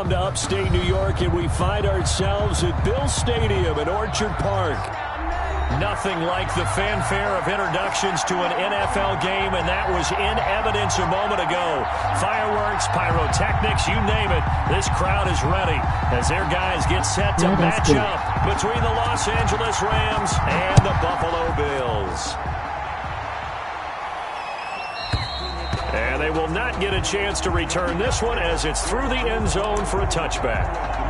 come to upstate New York, and we find ourselves at Bill Stadium in Orchard Park. Nothing like the fanfare of introductions to an NFL game, and that was in evidence a moment ago. Fireworks, pyrotechnics, you name it. This crowd is ready as their guys get set to match up between the Los Angeles Rams and the Buffalo Bills. And they will not get a chance to return this one as it's through the end zone for a touchback.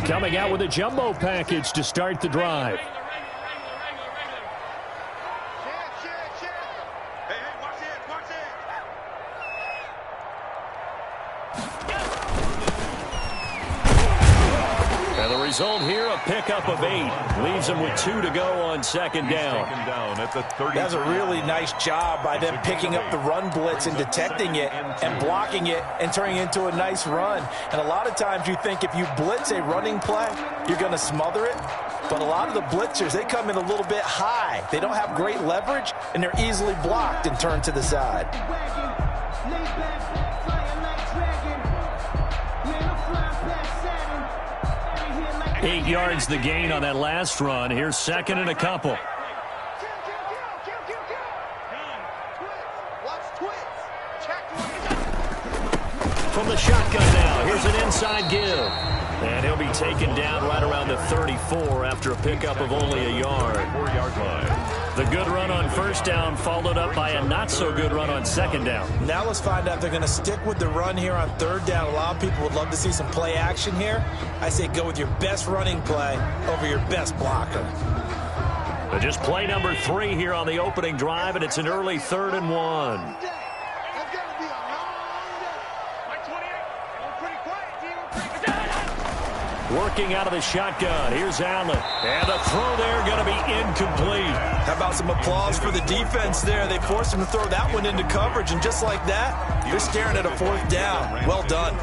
Coming out with a jumbo package to start the drive. And the result here, a pickup of 8. Leaves them with 2 to go on second down. That's a really nice job by them picking up the run blitz and detecting it and blocking it and turning it into a nice run. And a lot of times you think if you blitz a running play, you're going to smother it. But a lot of the blitzers, they come in a little bit high. They don't have great leverage, and they're easily blocked and turned to the side. 8 yards the gain on that last run. Here's second and a couple. From the shotgun now, here's an inside give. And he'll be taken down right around the 34 after a pickup of only a yard. 4-yard line. The good run on first down followed up by a not-so-good run on second down. Now let's find out if they're going to stick with the run here on third down. A lot of people would love to see some play action here. I say go with your best running play over your best blocker. But just play number 3 here on the opening drive, and it's an early 3rd and 1. Working out of the shotgun. Here's Allen. And the throw there going to be incomplete. How about some applause for the defense there? They forced him to throw that one into coverage, and just like that, they're staring at a 4th down. Well done.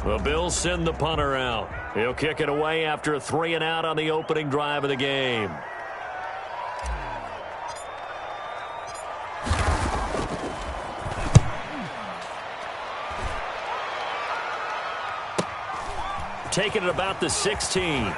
The Bills send the punter out. He'll kick it away after a 3 and out on the opening drive of the game. Taking it about the 16.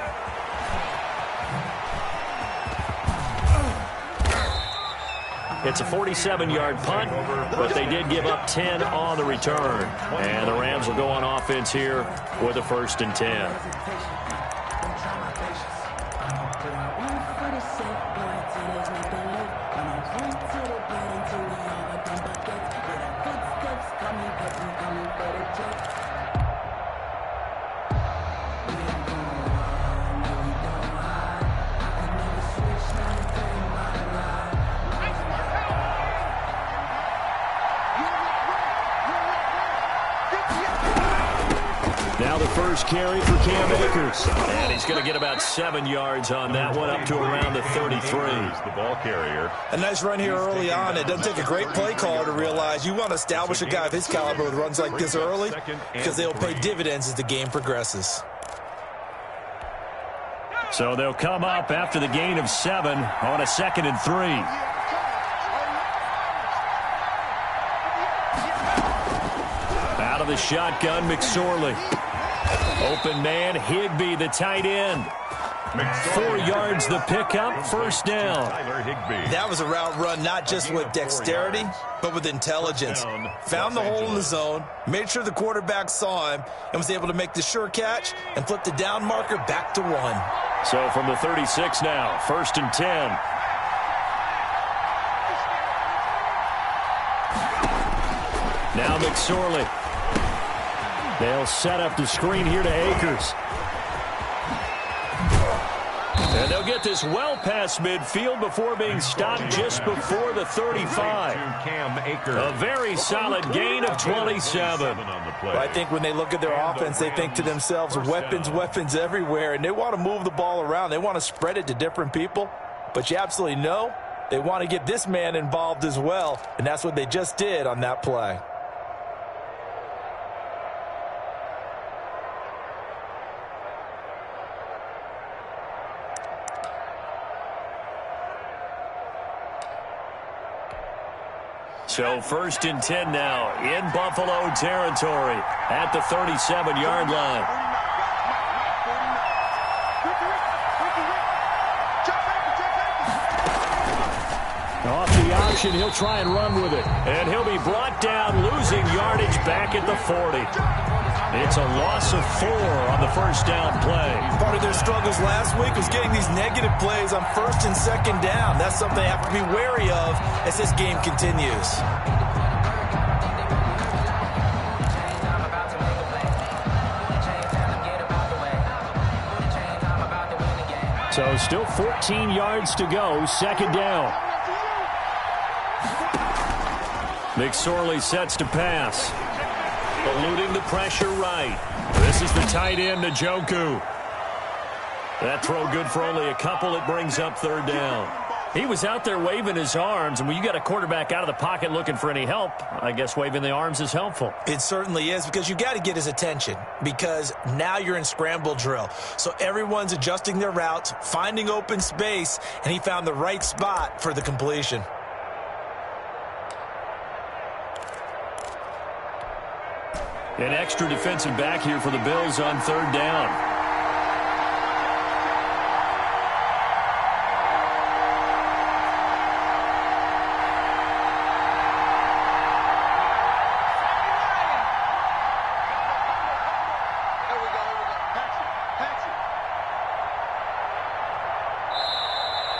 It's a 47-yard punt, but they did give up 10 on the return. And the Rams will go on offense here with a 1st and 10. Now the first carry for Cam Akers. And he's going to get about 7 yards on that one, up to around the 33. The ball carrier. A nice run here early on. It doesn't take a great play caller to realize you want to establish a guy of his caliber with runs like this early, because they'll pay dividends as the game progresses. So they'll come up after the gain of 7 on a 2nd and 3. Out of the shotgun, McSorley. Open man, Higbee, the tight end. 4 yards the pickup, 1st down. That was a route run not just with dexterity, but with intelligence. Found the hole in the zone, made sure the quarterback saw him, and was able to make the sure catch and flip the down marker back to 1. So from the 36 now, 1st and 10. Now McSorley. They'll set up the screen here to Akers. And they'll get this well past midfield before being stopped just before the 35. A very solid gain of 27. Well, I think when they look at their offense, they think to themselves, weapons everywhere, and they want to move the ball around. They want to spread it to different people. But you absolutely know they want to get this man involved as well, and that's what they just did on that play. So 1st and 10 now in Buffalo territory at the 37-yard line. Off the option, he'll try and run with it. And he'll be brought down, losing yardage back at the 40. It's a loss of 4 on the first down play. Part of their struggles last week was getting these negative plays on 1st and 2nd down. That's something they have to be wary of as this game continues. So still 14 yards to go, 2nd down. McSorley sets to pass. Eluding the pressure right. This is the tight end, Njoku. That throw good for only a couple. It brings up 3rd down. He was out there waving his arms, and when you got a quarterback out of the pocket looking for any help, I guess waving the arms is helpful. It certainly is, because you got to get his attention, because now you're in scramble drill. So everyone's adjusting their routes, finding open space, and he found the right spot for the completion. An extra defensive back here for the Bills on 3rd down.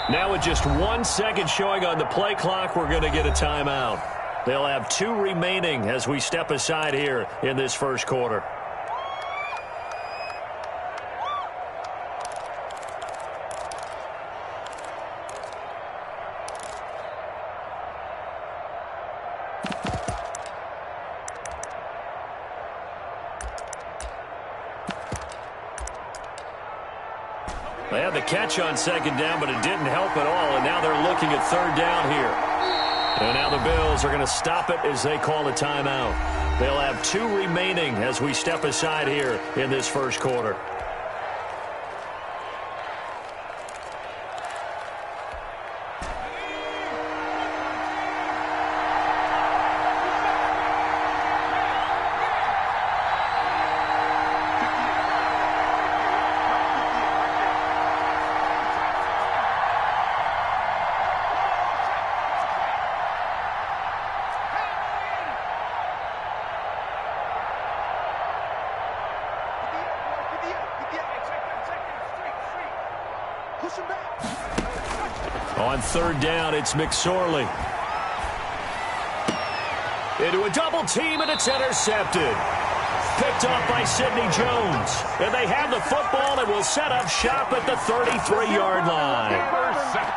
Now with just 1 second showing on the play clock, we're going to get a timeout. They'll have 2 remaining as we step aside here in this first quarter. They had the catch on 2nd down, but it didn't help at all, and now they're looking at 3rd down here. And now the Bills are going to stop it as they call a timeout. They'll have 2 remaining as we step aside here in this first quarter. On 3rd down, it's McSorley. Into a double team, and it's intercepted. Picked off by Sidney Jones. And they have the football and will set up shop at the 33-yard line.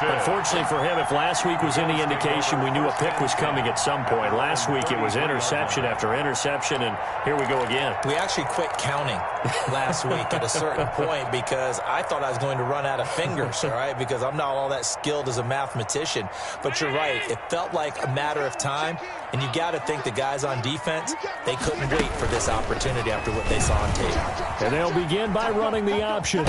Unfortunately for him, if last week was any indication, we knew a pick was coming at some point. Last week it was interception after interception, and here we go again. We actually quit counting last week at a certain point because I thought I was going to run out of fingers, all right, because I'm not all that skilled as a mathematician. But you're right. It felt like a matter of time, and you got to think the guys on defense, they couldn't wait for this opportunity after what they saw on tape. And they'll begin by running the option.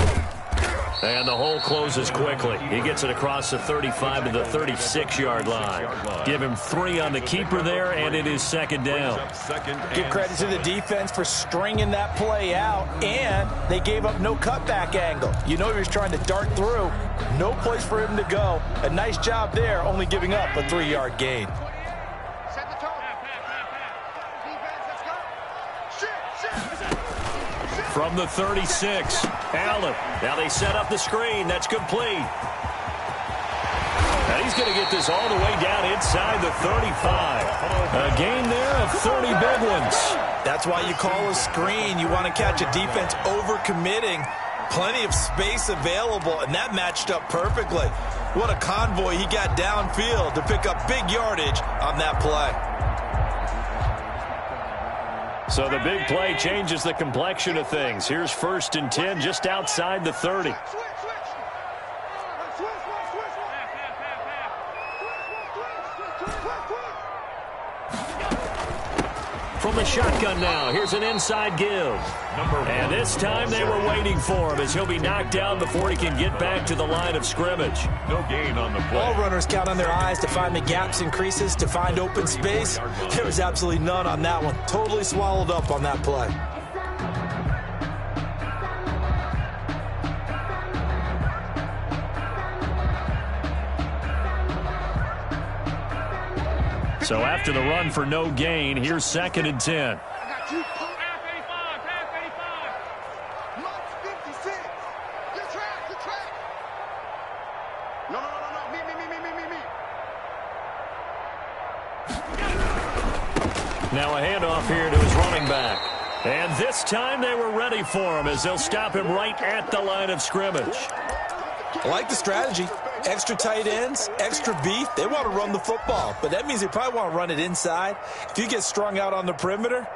And the hole closes quickly. He gets it across the 35 to the 36-yard line. Give him 3 on the keeper there, and it is 2nd down. Give credit to the defense for stringing that play out, and they gave up no cutback angle. You know he was trying to dart through. No place for him to go. A nice job there, only giving up a 3-yard gain. From the 36, Allen. Now they set up the screen. That's complete. And he's going to get this all the way down inside the 35. A gain there of 30 big ones. That's why you call a screen. You want to catch a defense overcommitting. Plenty of space available, and that matched up perfectly. What a convoy he got downfield to pick up big yardage on that play. So the big play changes the complexion of things. Here's 1st and 10 just outside the 30. From the shotgun now, here's an inside give. And this time they were waiting for him as he'll be knocked down before he can get back to the line of scrimmage. No gain on the play. All runners count on their eyes to find the gaps and creases, to find open space. There was absolutely none on that one. Totally swallowed up on that play. So after the run for no gain, here's 2nd and 10. Now a handoff here to his running back. And this time they were ready for him as they'll stop him right at the line of scrimmage. I like the strategy. Extra tight ends, extra beef. They want to run the football, but that means they probably want to run it inside. If you get strung out on the perimeter,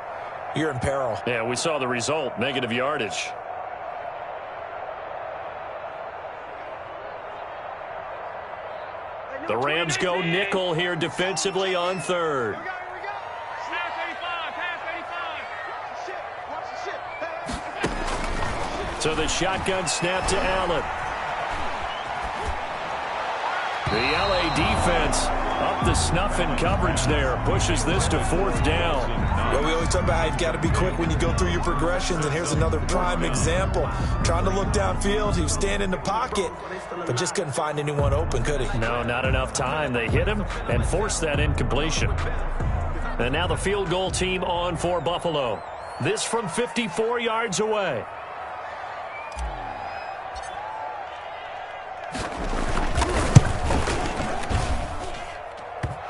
you're in peril. Yeah, we saw the result, negative yardage. The Rams go nickel here defensively on 3rd. So the shotgun snap to Allen. The LA defense up the snuff in coverage there. Pushes this to 4th down. Well, we always talk about how you've got to be quick when you go through your progressions, and here's another prime example. Trying to look downfield, he was standing in the pocket, but just couldn't find anyone open, could he? No, not enough time. They hit him and forced that incompletion. And now the field goal team on for Buffalo. This from 54 yards away.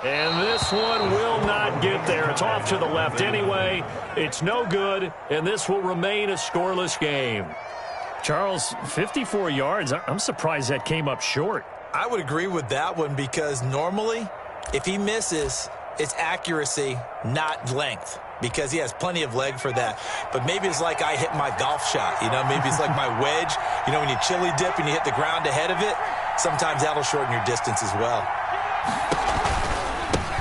And this one will not get there. It's off to the left anyway. It's no good, and this will remain a scoreless game. Charles, 54 yards. I'm surprised that came up short. I would agree with that one because normally, if he misses, it's accuracy, not length, because he has plenty of leg for that. But maybe it's like I hit my golf shot. You know, maybe it's like my wedge. You know, when you chili dip and you hit the ground ahead of it, sometimes that'll shorten your distance as well.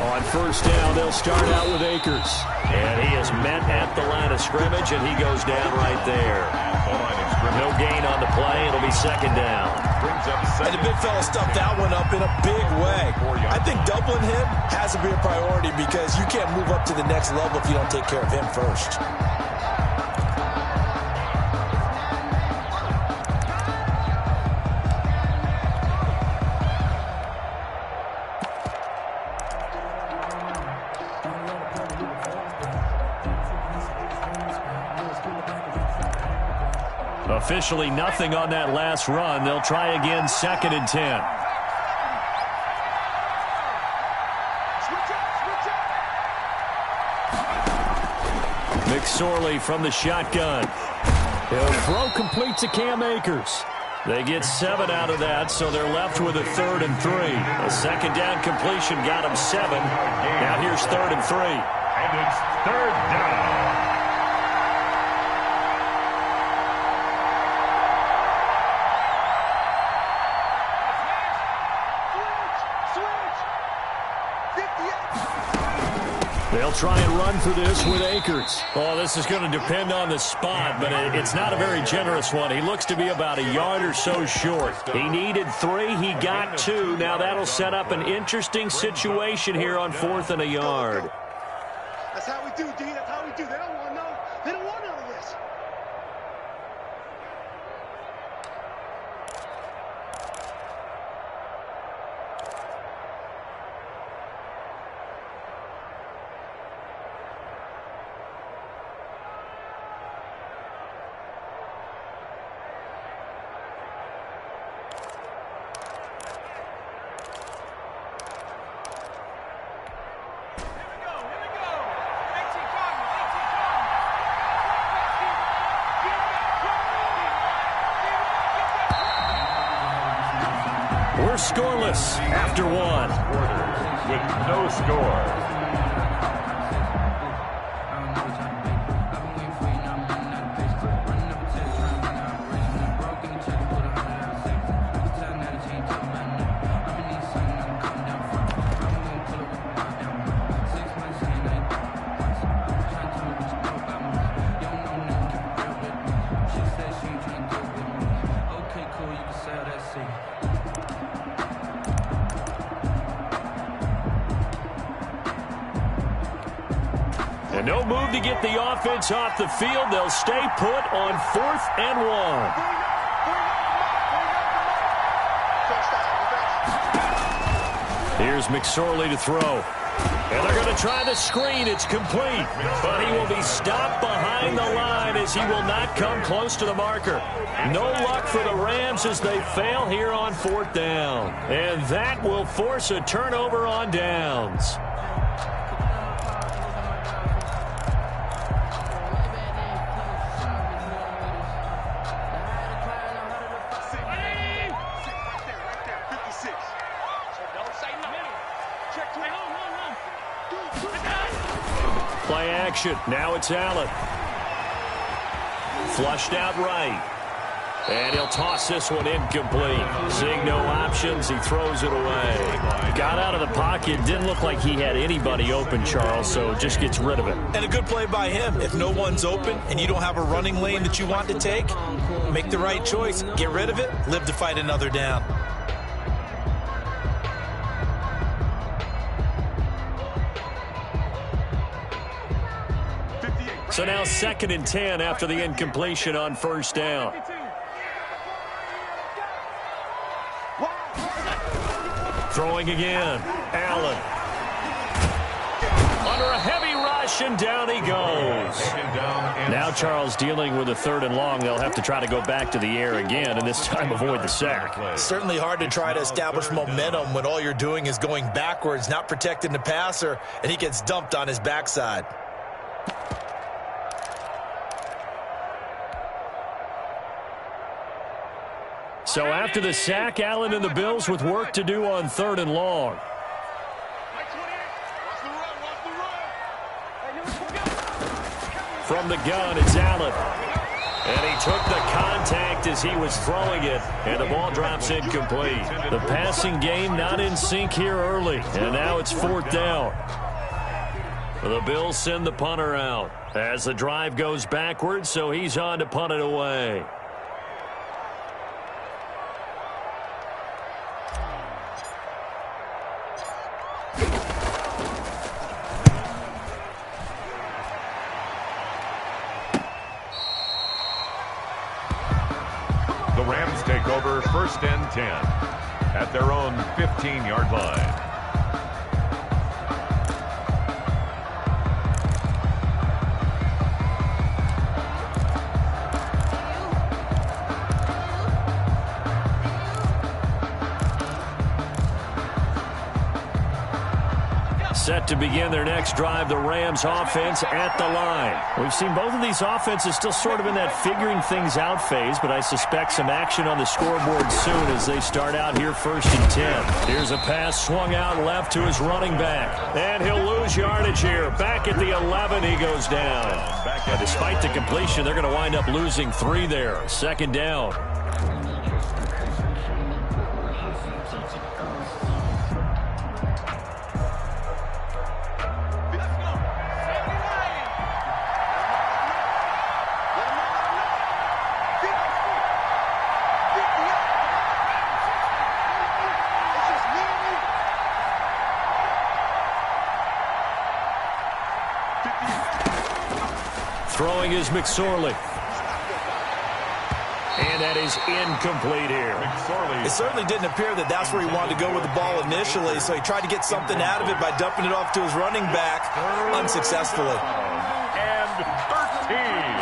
On 1st down, they'll start out with Akers. And he is met at the line of scrimmage, and he goes down right there. No gain on the play. It'll be 2nd down. And the big fella stuffed that one up in a big way. I think doubling him has to be a priority because you can't move up to the next level if you don't take care of him first. Officially nothing on that last run. They'll try again, 2nd and 10. McSorley from the shotgun. He'll throw complete to Cam Akers. They get 7 out of that, so they're left with a 3rd and 3. A 2nd down completion got him 7. Now here's 3rd and 3. And it's 3rd down. They'll try and run for this with Akers. Oh, this is going to depend on the spot, but it's not a very generous one. He looks to be about a yard or so short. He needed 3. He got 2. Now that'll set up an interesting situation here on 4th and a yard. That's how we do, D. That's how we do. They don't want none. They don't want none of this. We're scoreless after one. With no score. And no move to get the offense off the field. They'll stay put on 4th and 1. Here's McSorley to throw. And they're going to try the screen. It's complete. But he will be stopped behind the line as he will not come close to the marker. No luck for the Rams as they fail here on 4th down. And that will force a turnover on downs. Play action. Now it's Allen. Flushed out right. And he'll toss this one incomplete. Seeing no options, he throws it away. Got out of the pocket. Didn't look like he had anybody open, Charles, so just gets rid of it. And a good play by him. If no one's open and you don't have a running lane that you want to take, make the right choice. Get rid of it. Live to fight another down. So now 2nd and 10 after the incompletion on 1st down. Throwing again. Allen. Under a heavy rush, and down he goes. Now Charles dealing with a 3rd and long. They'll have to try to go back to the air again, and this time avoid the sack. Certainly hard to try to establish momentum when all you're doing is going backwards, not protecting the passer, and he gets dumped on his backside. So after the sack, Allen and the Bills with work to do on 3rd and long. From the gun, it's Allen. And he took the contact as he was throwing it, and the ball drops incomplete. The passing game not in sync here early, and now it's 4th down. The Bills send the punter out as the drive goes backwards, so he's on to punt it away. The Rams take over 1st and 10 at their own 15-yard line. Set to begin their next drive, the Rams offense at the line. We've seen both of these offenses still sort of in that figuring things out phase, but I suspect some action on the scoreboard soon as they start out here 1st and 10. Here's a pass swung out left to his running back, and he'll lose yardage here. Back at the 11, he goes down. And despite the completion, they're going to wind up losing 3 there. 2nd down. Throwing is McSorley. And that is incomplete here. It certainly didn't appear that that's where he wanted to go with the ball initially, so he tried to get something out of it by dumping it off to his running back unsuccessfully. And 13.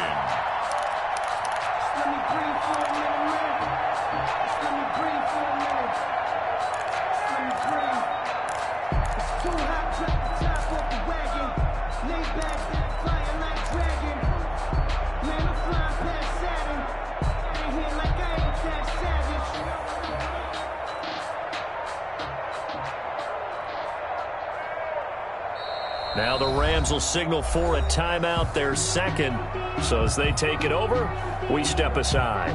Now the Rams will signal for a timeout, their second. So as they take it over, we step aside.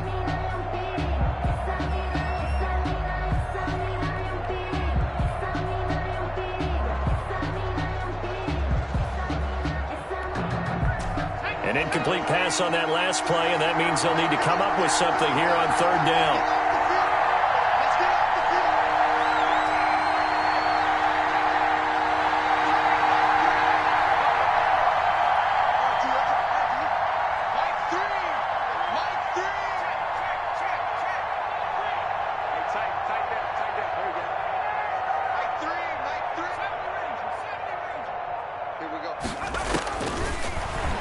An incomplete pass on that last play, and that means they'll need to come up with something here on third down.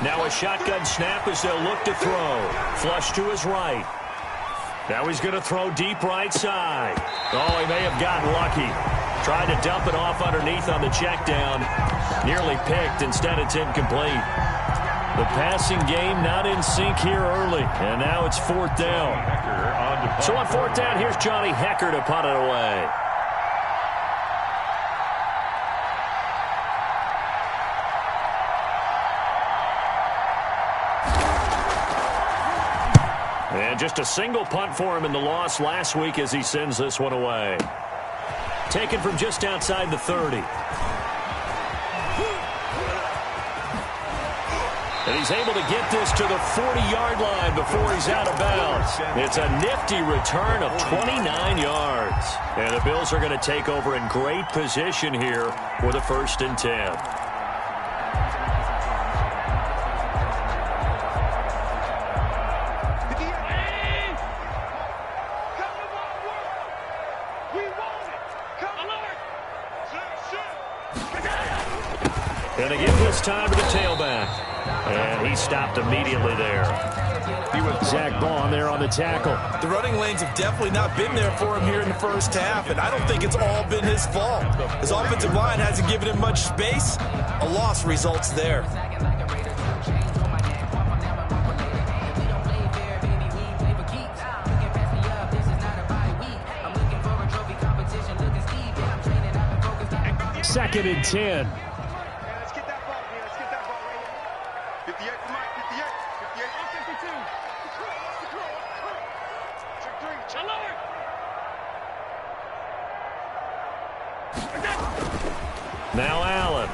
Now a shotgun snap as they'll look to throw. Flush to his right. Now he's going to throw deep right side. Oh, he may have gotten lucky. Tried to dump it off underneath on the check down. Nearly picked. Instead, it's incomplete. The passing game not in sync here early. And now it's fourth down. So on fourth down, here's Johnny Hekker to punt it away. And just a single punt for him in the loss last week as he sends this one away. Taken from just outside the 30. And he's able to get this to the 40-yard line before he's out of bounds. It's a nifty return of 29 yards. And the Bills are going to take over in great position here with a 1st and 10. And they give this time to the tailback. And he stopped immediately there. Zach Baun there on the tackle. The running lanes have definitely not been there for him here in the first half, and I don't think it's all been his fault. His offensive line hasn't given him much space. A loss results there. Second and 10. Now Allen.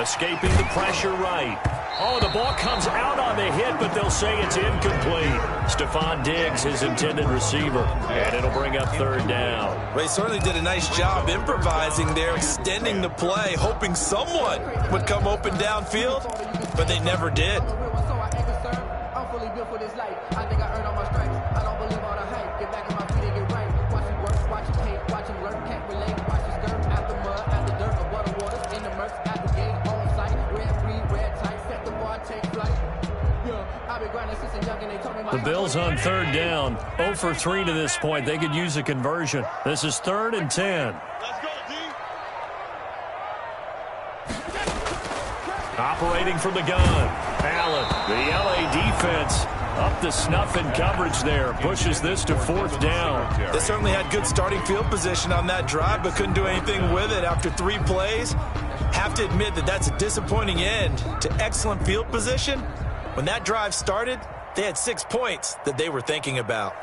Escaping the pressure right. Oh, the ball comes out on the hit, but they'll say it's incomplete. Stephon Diggs, his intended receiver. And it'll bring up third down. Well, he certainly did a nice job improvising there, extending the play, hoping someone would come open downfield, but they never did. The Bills on third down, 0 for 3 to this point. They could use a conversion. This is 3rd and 10. Let's go, D. Operating from the gun. Allen, the LA defense, up the snuff in coverage there. Pushes this to 4th down. They certainly had good starting field position on that drive, but couldn't do anything with it after 3 plays. Have to admit that that's a disappointing end to excellent field position. When that drive started, they had 6 points that they were thinking about.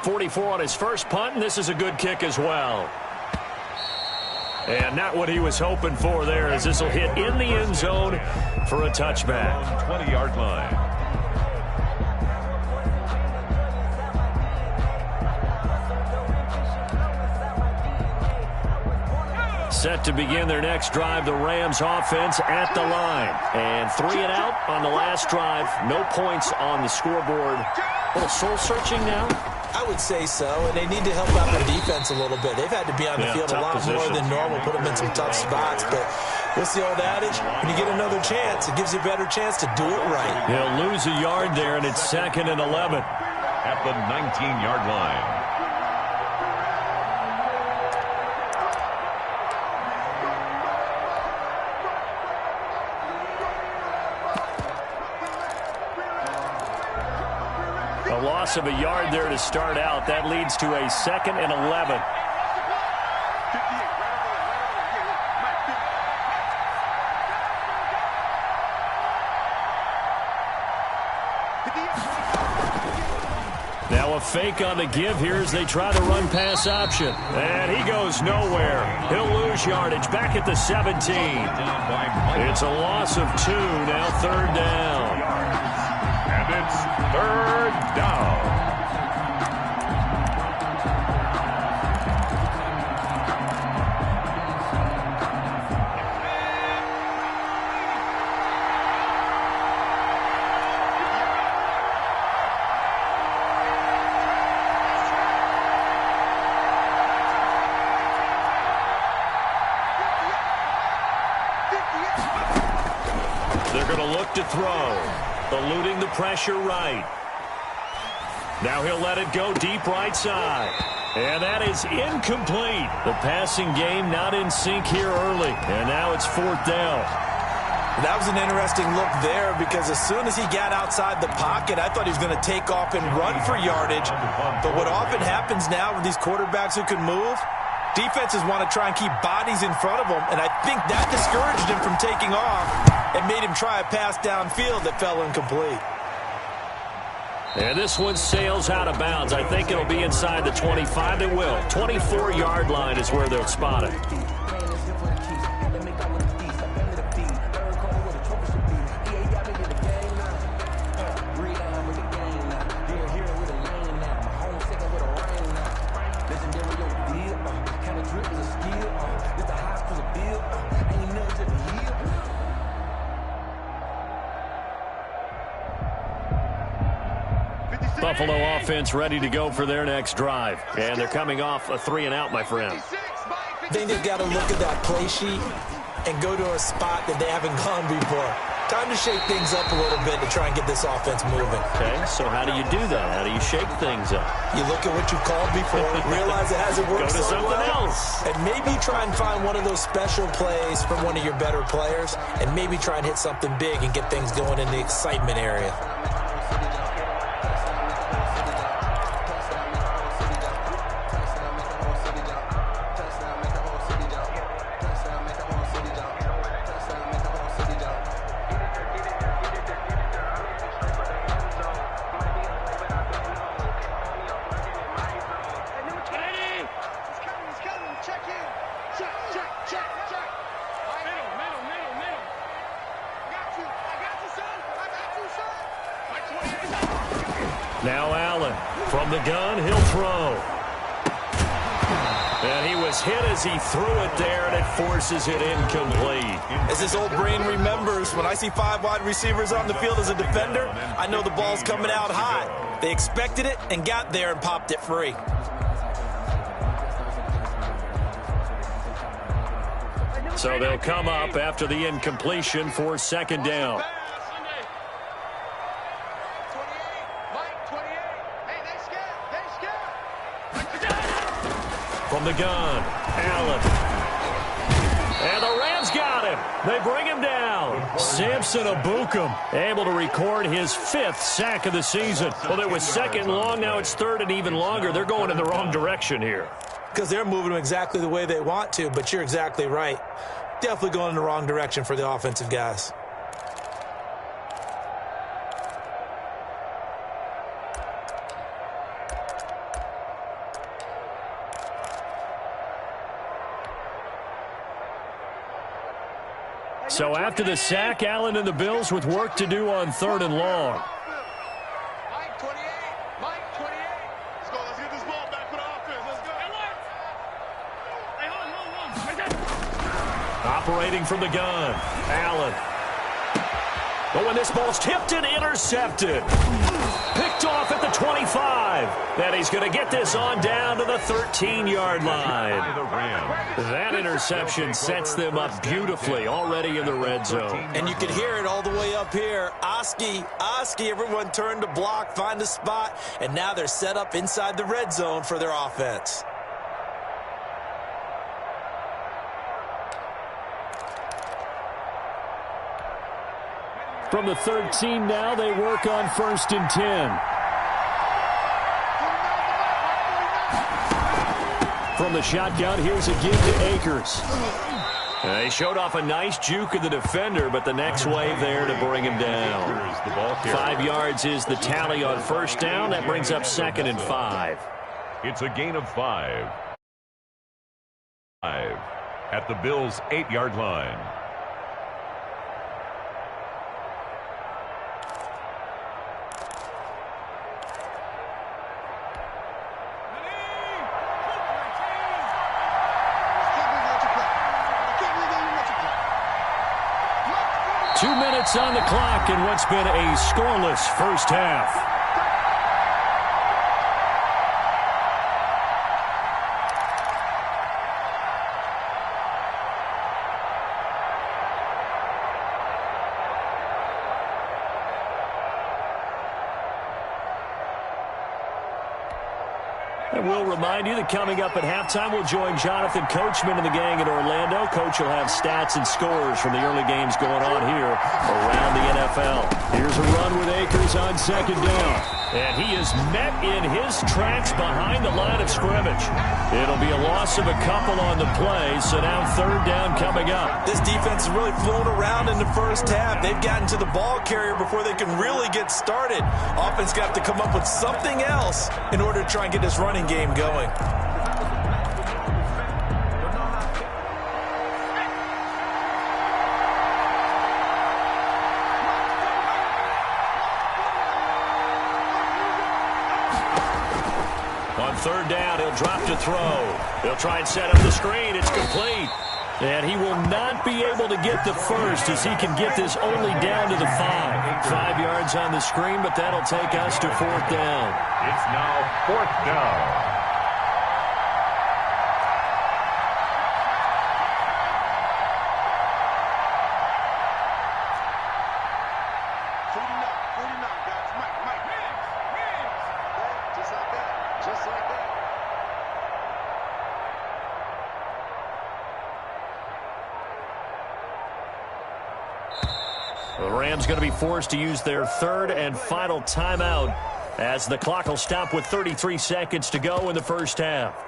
.44 on his first punt, and this is a good kick as well. And not what he was hoping for there, as this will hit in the end zone for a touchback. 20-yard line. Set to begin their next drive, the Rams offense at the line. And 3 and out on the last drive. No points on the scoreboard. A little soul-searching now? I would say so, and they need to help out their defense a little bit. They've had to be on the field a lot more than normal, put them in some tough spots. But what's the old adage? When you get another chance, it gives you a better chance to do it right. They'll lose a yard there, and it's 2nd and 11. At the 19-yard line. loss of a yard there to start out. That leads to a 2nd and 11. Now a fake on the give here as they try the run-pass option. And he goes nowhere. He'll lose yardage back at the 17. It's a loss of 2, now 3rd down. And it's 3rd down. To throw, eluding the pressure right. Now he'll let it go deep right side. And that is incomplete. The passing game not in sync here early. And now it's 4th down. That was an interesting look there because as soon as he got outside the pocket, I thought he was going to take off and run for yardage. But what often happens now with these quarterbacks who can move, defenses want to try and keep bodies in front of them, and I think that discouraged him from taking off and made him try a pass downfield that fell incomplete. And this one sails out of bounds. I think it'll be inside the 25. It will. 24-yard line is where they'll spot it. Buffalo offense ready to go for their next drive. And they're coming off a 3-and-out, my friend. I think they've got to look at that play sheet and go to a spot that they haven't gone before. Time to shake things up a little bit to try and get this offense moving. Okay, so how do you do that? How do you shake things up? You look at what you called before, realize it hasn't worked so well. Go to something else. And maybe try and find one of those special plays from one of your better players, and maybe try and hit something big and get things going in the excitement area. Now Allen from the gun, he'll throw. And he was hit as he threw it there, and it forces it incomplete. As his old brain remembers, when I see 5 wide receivers on the field as a defender, I know the ball's coming out hot. They expected it and got there and popped it free. So they'll come up after the incompletion for 2nd down. From the gun, Allen. And the Rams got him. They bring him down. Samson Ebukam able to record his 5th sack of the season. Well, it was 2nd and long. Now it's 3rd and even longer. They're going in the wrong direction here. Because they're moving them exactly the way they want to, but you're exactly right. Definitely going in the wrong direction for the offensive guys. So after the sack, Allen and the Bills with work to do on 3rd and long. Mike 28. Mike 28. Let's go. Let's get this ball back for the offense. Let's go. Hey, hold. Operating from the gun, Allen. But when this ball's tipped and intercepted. Picked off at the 25. And he's going to get this on down to the 13-yard line. That interception sets them up beautifully already in the red zone. And you can hear it all the way up here. Oski, everyone turned to block, find a spot, and now they're set up inside the red zone for their offense. From the 13 now, they work on 1st and 10. From the shotgun, here's a give to Akers. They showed off a nice juke of the defender, but the next wave there to bring him down. 5 yards is the tally on first down. That brings up 2nd and 5. It's a gain of 5. At the Bills' 8-yard line. Two minutes on the clock in what's been a scoreless first half. And we'll remind you that coming up at halftime, we'll join Jonathan Coachman and the gang in Orlando. Coach will have stats and scores from the early games going on here around the NFL. Here's a run with Akers on 2nd down. And he is met in his tracks behind the line of scrimmage. It'll be a loss of a couple on the play, so now 3rd down coming up. This defense has really flown around in the first half. They've gotten to the ball carrier before they can really get started. Offense got to come up with something else in order to try and get this running game going. On 3rd down, he'll drop to throw. He'll try and set up the screen. It's complete. And he will not be able to get the first as he can get this only down to the 5. 5 yards on the screen, but that'll take us to 4th down. It's now 4th down. The Rams going to be forced to use their 3rd and final timeout as the clock will stop with 33 seconds to go in the first half.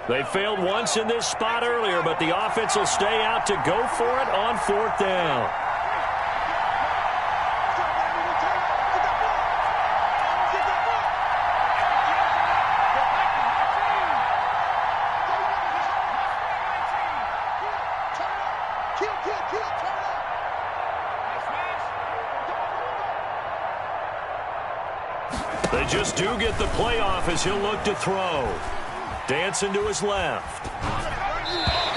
They failed once in this spot earlier, but the offense will stay out to go for it on 4th down. They just do get the play off as he'll look to throw. Dancing to his left.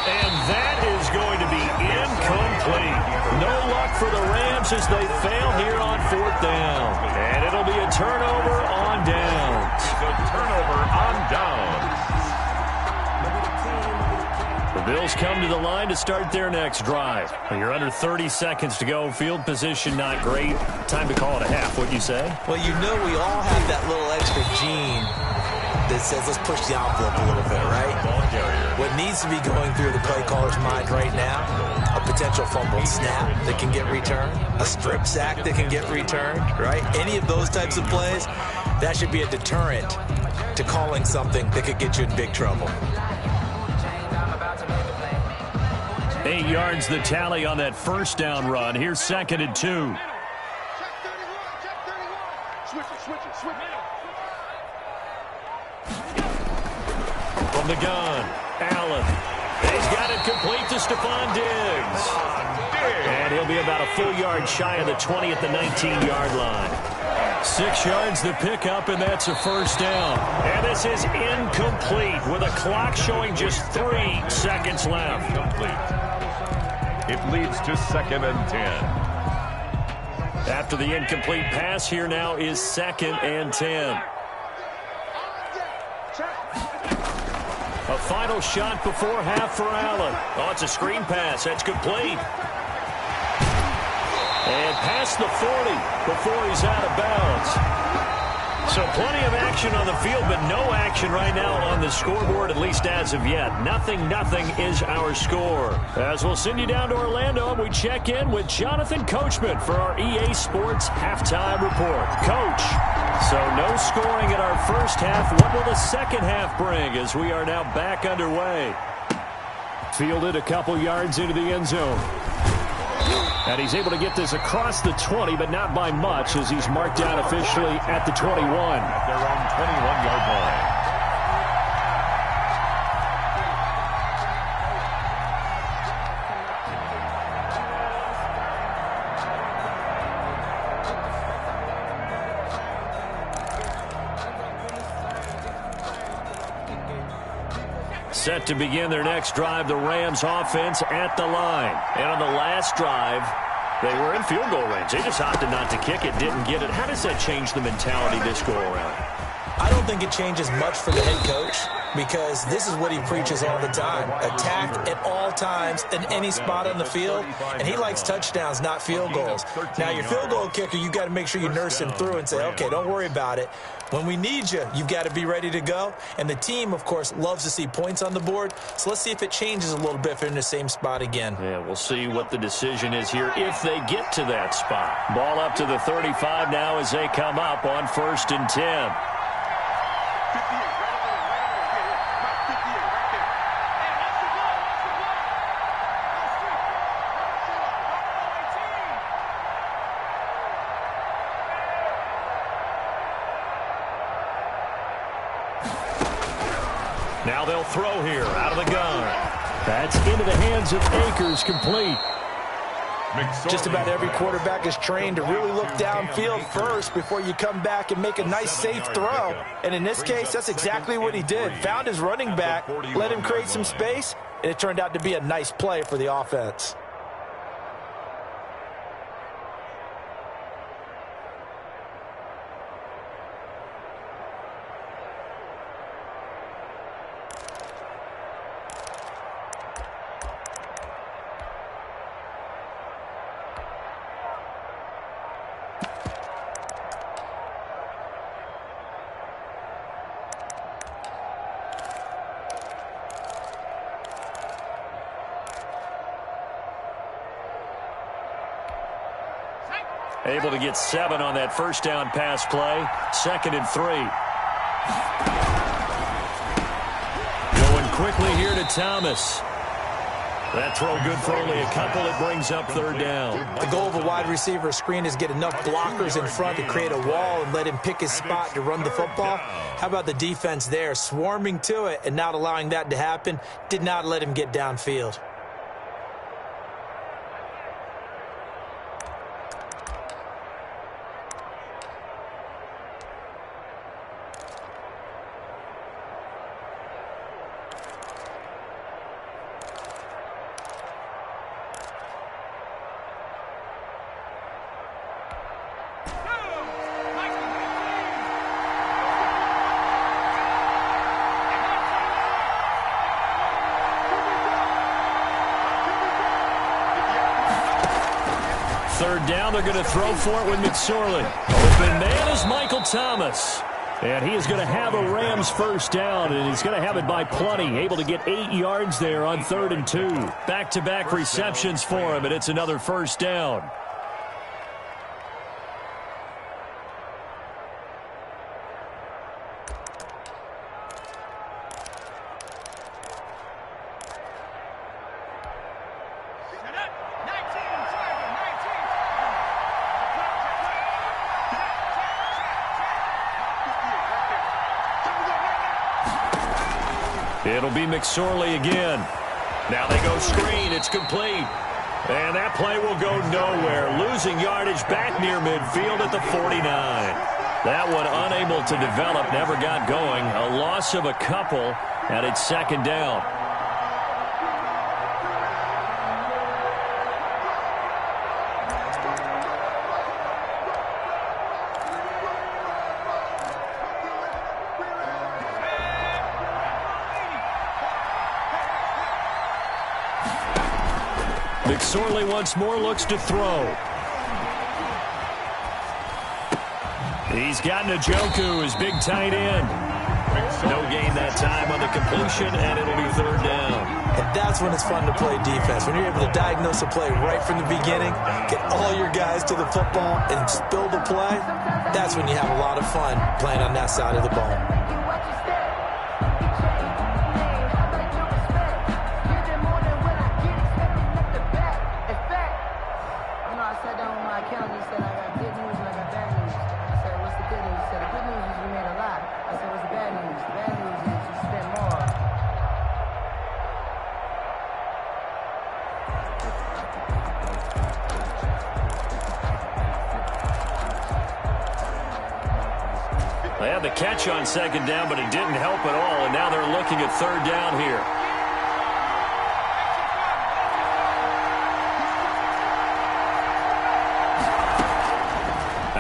And that is going to be incomplete. No luck for the Rams as they fail here on 4th down. And it'll be a turnover on downs. The turnover on downs. The Bills come to the line to start their next drive. You're under 30 seconds to go. Field position not great. Time to call it a half, wouldn't you say? Well, you know we all have that little extra gene that says let's push the envelope a little bit, right? What needs to be going through the play caller's mind right now, a potential fumbled snap that can get returned, a strip sack that can get returned, right? Any of those types of plays, that should be a deterrent to calling something that could get you in big trouble. 8 yards the tally on that first down run. Here's 2nd and 2. Check 31, check 31. Switch it. From the gun, Allen. He's got it complete to Stephon Diggs. And he'll be about a full yard shy of the 20 at the 19-yard line. 6 yards the pickup, and that's a first down. And this is incomplete with a clock showing just 3 seconds left. It leads to 2nd and 10. After the incomplete pass, here now is 2nd and 10. A final shot before half for Allen. Oh, it's a screen pass. That's complete. And past the 40 before he's out of bounds. So plenty of action on the field, but no action right now on the scoreboard, at least as of yet. 0-0 is our score. As we'll send you down to Orlando, and we check in with Jonathan Coachman for our EA Sports Halftime Report. Coach, so no scoring in our first half. What will the second half bring as we are now back underway? Fielded a couple yards into the end zone. And he's able to get this across the 20, but not by much, as he's marked down officially at the 21. At their own 21-yard line. Set to begin their next drive, the Rams offense at the line. And on the last drive, they were in field goal range. They just opted not to kick it, didn't get it. How does that change the mentality this go around? I don't think it changes much for the head coach, because this is what he preaches all the time. Attack at all times in any spot on the field, and he likes touchdowns, not field goals. Now, your field goal kicker, you've got to make sure you nurse him through and say, okay, don't worry about it. When we need you, you've got to be ready to go. And the team, of course, loves to see points on the board. So let's see if it changes a little bit if they're in the same spot again. Yeah, we'll see what the decision is here if they get to that spot. Ball up to the 35 now as they come up on 1st and 10. Now they'll throw here out of the gun. That's into the hands of Akers, complete. Just about every quarterback is trained to really look downfield first before you come back and make a nice, safe throw. And in this case, that's exactly what he did. Found his running back, let him create some space, and it turned out to be a nice play for the offense. Able to get 7 on that first down pass play. 2nd and 3. Going quickly here to Thomas. That throw good for only a couple. It brings up 3rd down. The goal of a wide receiver screen is get enough blockers in front to create a wall and let him pick his spot to run the football. How about the defense there, swarming to it and not allowing that to happen? Did not let him get downfield. Third down, they're going to throw for it with McSorley. Open man is Michael Thomas. And he is going to have a Rams first down, and he's going to have it by plenty. Able to get 8 yards there on 3rd and 2. Back-to-back receptions for him, and it's another first down. It'll be McSorley again. Now they go screen. It's complete. And that play will go nowhere. Losing yardage back near midfield at the 49. That one unable to develop, never got going. A loss of a couple, and it's 2nd down. McSorley once more looks to throw. He's got Njoku, his big tight end. No gain that time on the completion, and it'll be third down. And that's when it's fun to play defense. When you're able to diagnose a play right from the beginning, get all your guys to the football, and spill the play, that's when you have a lot of fun playing on that side of the ball. They had the catch on second down, but it didn't help at all, and now they're looking at third down here.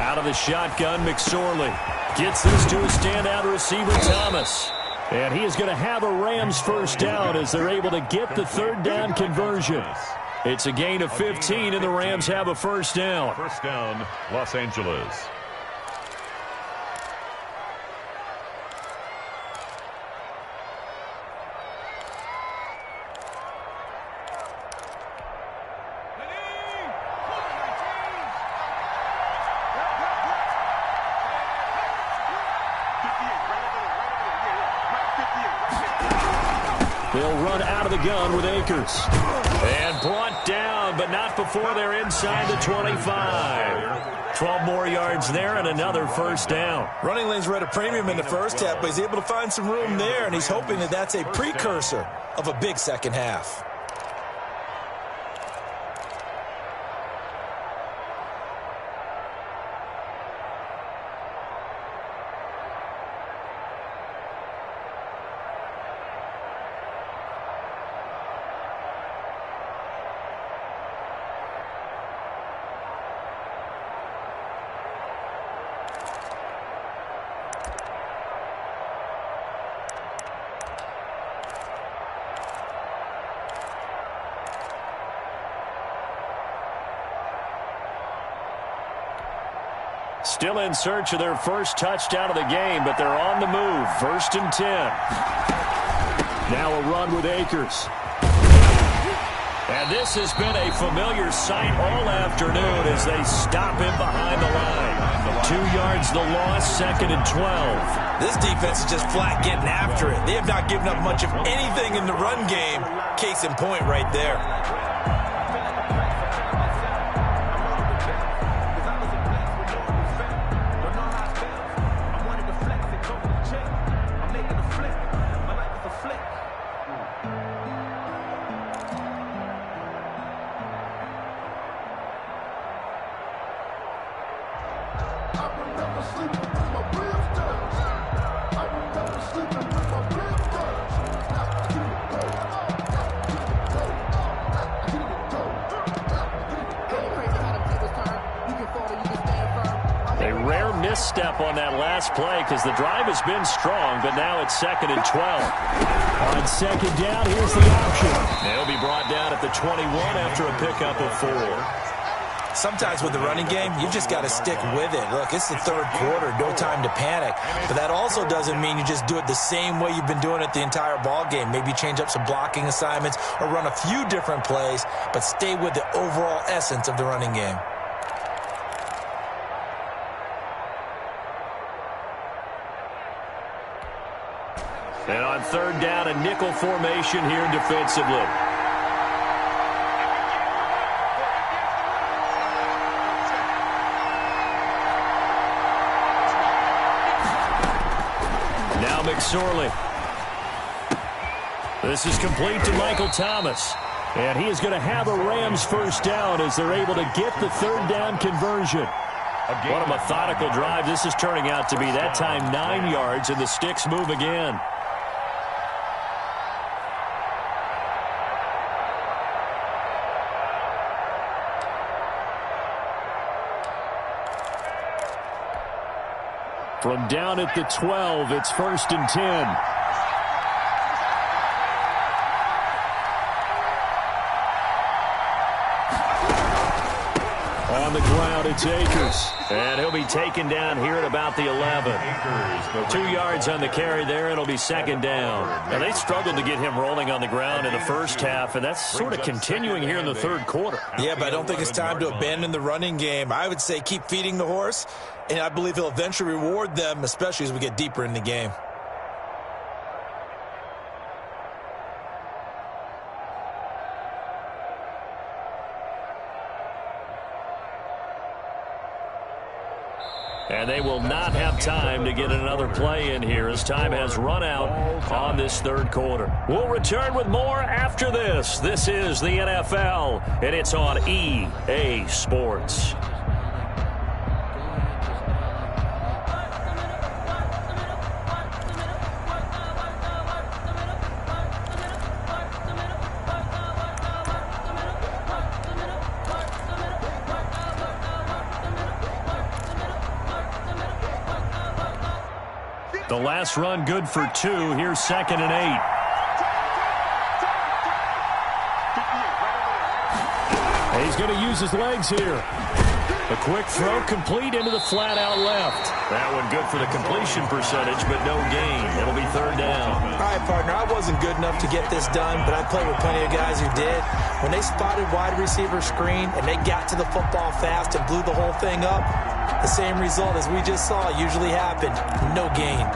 Out of the shotgun, McSorley gets this to a standout receiver, Thomas. And he is going to have a Rams first down as they're able to get the third down conversion. It's a gain of 15, and the Rams have a first down. First down, Los Angeles. They'll run out of the gun with Akers. And brought down, but not before they're inside the 25. 12 more yards there and another first down. Running lanes were at a premium in the first half, but he's able to find some room there, and he's hoping that that's a precursor of a big second half. Still in search of their first touchdown of the game, but they're on the move. First and 10. Now a run with Akers. And this has been a familiar sight all afternoon as they stop him behind the line. 2 yards the loss, second and 12. This defense is just flat getting after it. They have not given up much of anything in the run game. Case in point right there. Misstep on that last play because the drive has been strong, but now it's second and 12. On second down, here's the option. They'll be brought down at the 21 after a pickup of 4. Sometimes with the running game, you just got to stick with it. Look, it's the third quarter, no time to panic. But that also doesn't mean you just do it the same way you've been doing it the entire ball game. Maybe change up some blocking assignments or run a few different plays, but stay with the overall essence of the running game. And on third down, a nickel formation here defensively. Now McSorley. This is complete to Michael Thomas. And he is going to have a Rams first down as they're able to get the third down conversion. What a methodical drive this is turning out to be. That time 9 yards, and the sticks move again. From down at the 12, it's first and 10. On the ground, it's Akers. And he'll be taken down here at about the 11. 2 yards on the carry there. It'll be second down. Now, they struggled to get him rolling on the ground in the first half, and that's sort of continuing here in the third quarter. Yeah, but I don't think it's time to abandon the running game. I would say keep feeding the horse, and I believe he'll eventually reward them, especially as we get deeper in the game. And they will not have time to get another play in here as time has run out on this third quarter. We'll return with more after this. This is the NFL, and it's on EA Sports. The last run good for 2. Here's 2nd and 8. He's going to use his legs here. A quick throw complete into the flat out left. That one good for the completion percentage, but no gain. It'll be third down. All right, partner, I wasn't good enough to get this done, but I played with plenty of guys who did. When they spotted wide receiver screen and they got to the football fast and blew the whole thing up, the same result as we just saw usually happened. No gain.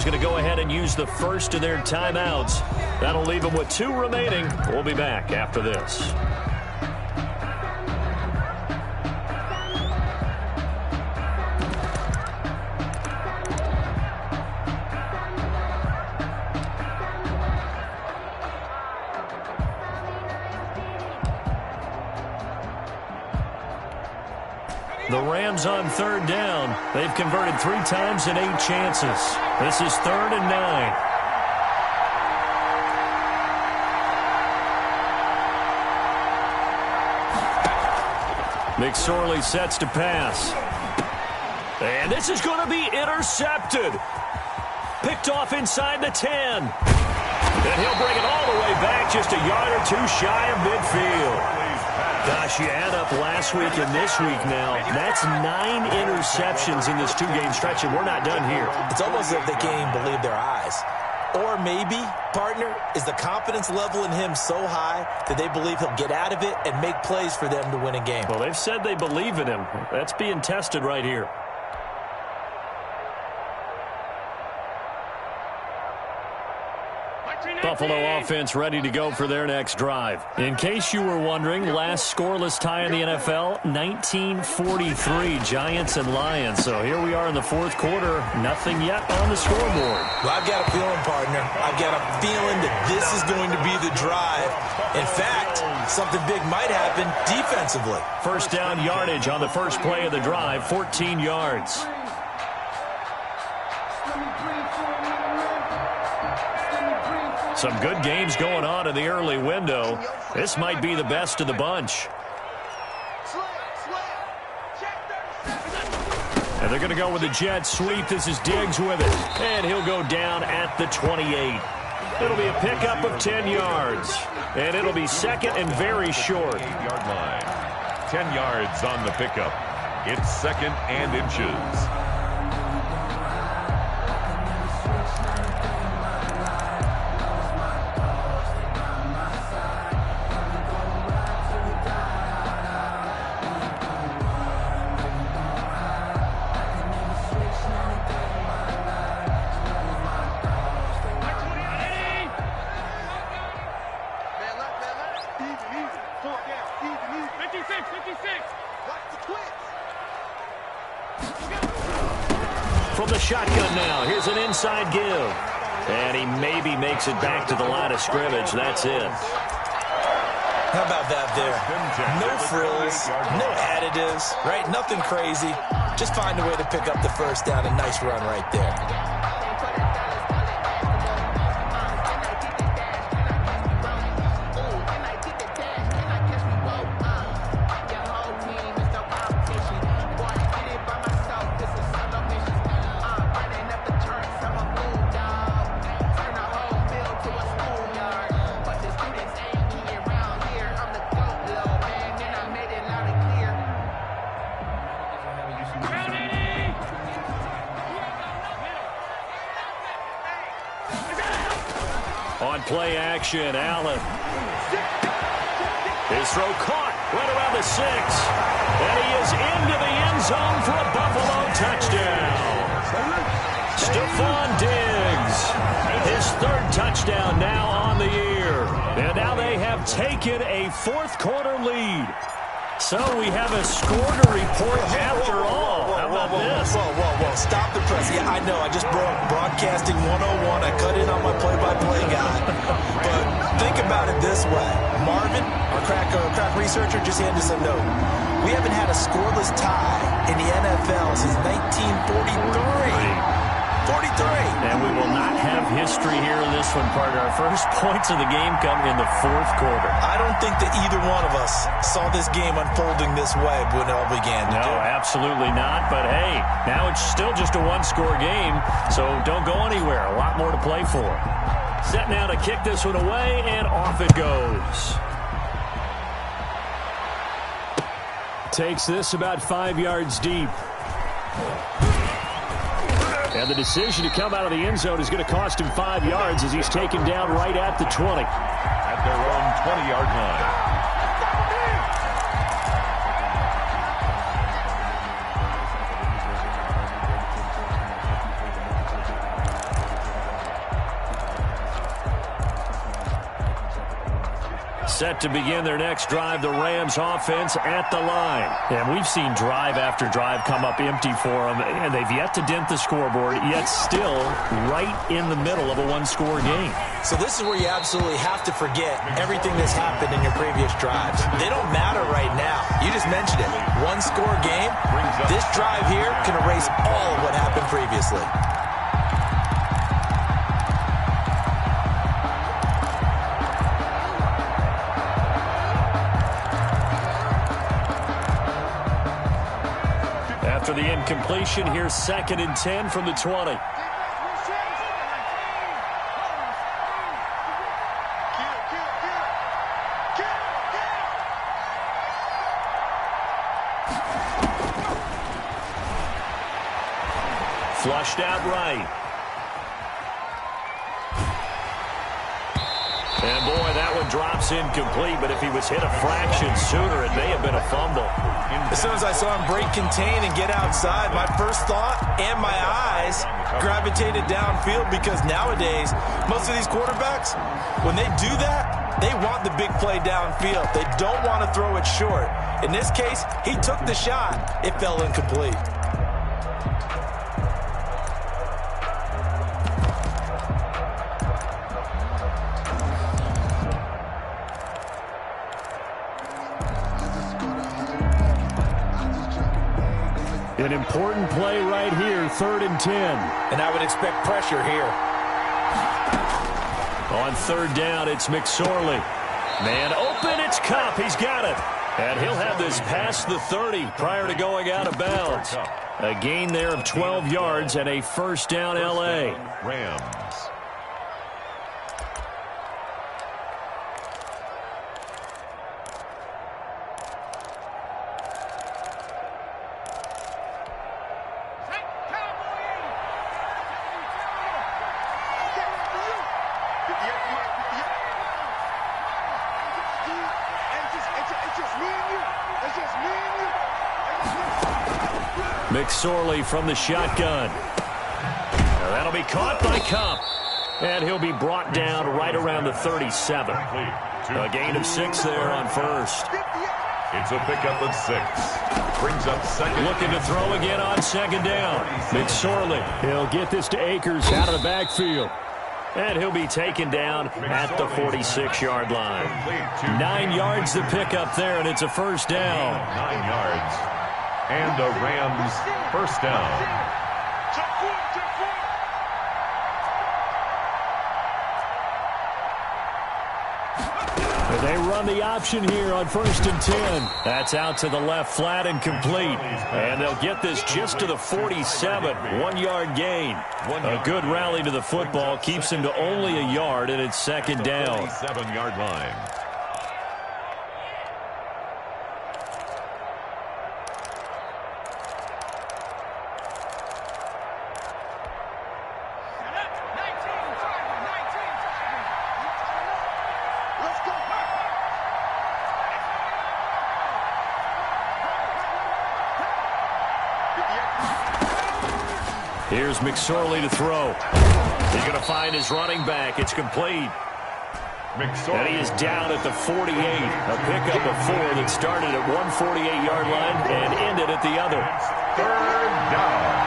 Going to go ahead and use the first of their timeouts. That'll leave them with 2 remaining. We'll be back after this. The Rams on third down. They've converted 3 times in 8 chances. This is 3rd and 9. McSorley sets to pass. And this is going to be intercepted. Picked off inside the 10. And he'll bring it all the way back, just a yard or 2 shy of midfield. Gosh, you add up last week and this week now. That's 9 interceptions in this 2-game stretch, and we're not done here. It's almost as if they can't even believe their eyes. Or maybe, partner, is the confidence level in him so high that they believe he'll get out of it and make plays for them to win a game. Well, they've said they believe in him. That's being tested right here. Buffalo offense ready to go for their next drive. In case you were wondering, last scoreless tie in the NFL, 1943, Giants and Lions. So here we are in the fourth quarter, nothing yet on the scoreboard. Well, I've got a feeling, partner. I've got a feeling that this is going to be the drive. In fact, something big might happen defensively. First down yardage on the first play of the drive, 14 yards. Some good games going on in the early window. This might be the best of the bunch. And they're going to go with the jet sweep. This is Diggs with it. And he'll go down at the 28. It'll be a pickup of 10 yards. And it'll be second and very short. 8-yard line. 10 yards on the pickup. It's second and inches. From the shotgun now, here's an inside give. And he maybe makes it back to the line of scrimmage. That's it. How about that there? No frills, no additives, right? Nothing crazy. Just find a way to pick up the first down. A nice run right there. On play action, Allen. His throw caught right around the 6. And he is into the end zone for a Buffalo touchdown. Stephon Diggs, his 3rd touchdown now on the year. And now they have taken a 4th quarter lead. So we have a score to report after all. How about this? Whoa. Stop the press. Yeah, I know. I just brought broadcasting 101. I cut in on my play-by-play guy. But think about it this way. Marvin, our crack researcher, just handed us a note. We haven't had a scoreless tie in the NFL since 1943. 43. And we will not have history here in this one, partner. Our first points of the game come in the 4th quarter. I don't think that either one of us saw this game unfolding this way when it all began. No, absolutely not. But, hey, now it's still just a one-score game, so don't go anywhere. A lot more to play for. Set now to kick this one away, and off it goes. Takes this about 5 yards deep. And the decision to come out of the end zone is going to cost him 5 yards as he's taken down right at the 20. At their own 20-yard line. Set to begin their next drive, the Rams offense at the line. And we've seen drive after drive come up empty for them, and they've yet to dent the scoreboard, yet still right in the middle of a one-score game. So this is where you absolutely have to forget everything that's happened in your previous drives. They don't matter right now. You just mentioned it. One-score game. This drive here can erase all of what happened previously. After the incompletion, here's 2nd and 10 from the 20. Flushed out right. And boy, that one drops incomplete, but if he was hit a fraction sooner, it may have been a fumble. As soon as I saw him break contain and get outside, my first thought and my eyes gravitated downfield, because nowadays, most of these quarterbacks, when they do that, they want the big play downfield. They don't want to throw it short. In this case, he took the shot. It fell incomplete. An important play right here, 3rd and 10. And I would expect pressure here. On 3rd down, it's McSorley. Man open, it's Kupp. He's got it. And he'll have this past the 30 prior to going out of bounds. A gain there of 12 yards and a 1st down, L.A. Rams. McSorley from the shotgun. Now that'll be caught by Kupp. And he'll be brought down right around the 37. A gain of 6 there on 1st. It's a pickup of 6. Brings up 2nd. Looking to throw again on 2nd down. McSorley. He'll get this to Akers out of the backfield. And he'll be taken down at the 46-yard line. 9 yards the pickup there, and it's a 1st down. 9 yards. And the Rams 1st down. They run the option here on 1st and 10. That's out to the left, flat and complete. And they'll get this just to the 47. 1-yard gain. A good rally to the football. Keeps him to only a yard, and it's 2nd down. 47-yard line. Here's McSorley to throw. He's going to find his running back. It's complete. And he is down at the 48. A pickup of 4 that started at 148-yard line and ended at the other. Third down.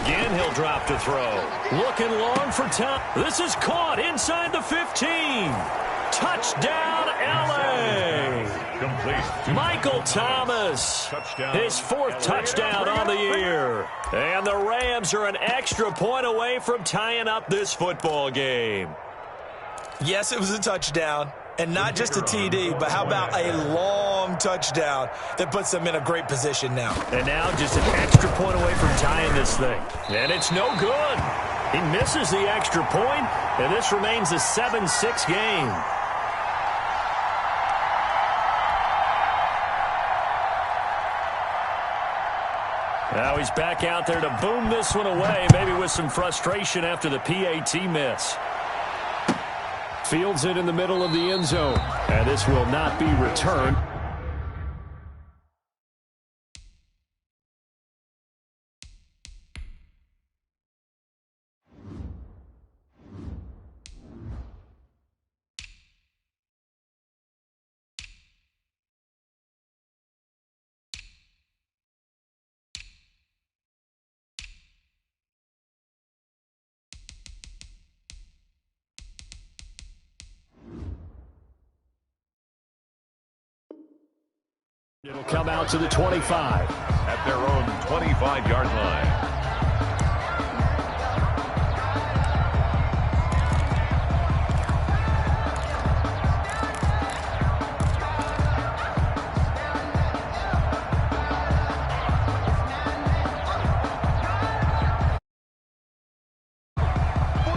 Again, he'll drop to throw. Looking long for Tom. This is caught inside the 15. Touchdown, L.A. Complete. Michael Thomas. Touchdown. His 4th touchdown on the year. And the Rams are an extra point away from tying up this football game. Yes, it was a touchdown. And not just a TD, but how about a long touchdown that puts them in a great position now. And now just an extra point away from tying this thing. And it's no good. He misses the extra point, and this remains a 7-6 game. Now he's back out there to boom this one away, maybe with some frustration after the PAT miss. Fields it in the middle of the end zone, and this will not be returned. It'll come out to the 25. At their own 25-yard line.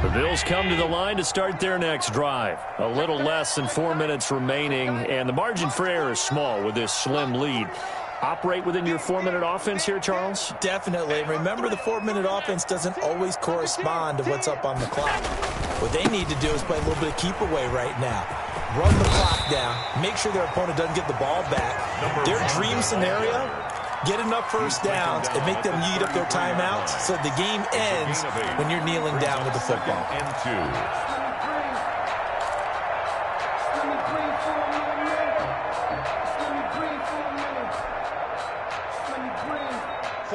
The Bills come to the line to start their next drive. A little less than 4 minutes remaining, and the margin for error is small with this slim lead. Operate within your 4-minute offense here, Charles? Definitely. Remember, the 4-minute offense doesn't always correspond to what's up on the clock. What they need to do is play a little bit of keep away right now. Run the clock down. Make sure their opponent doesn't get the ball back. Their dream scenario, get enough first downs and make them eat up their timeouts so the game ends when you're kneeling down with the football. And 2.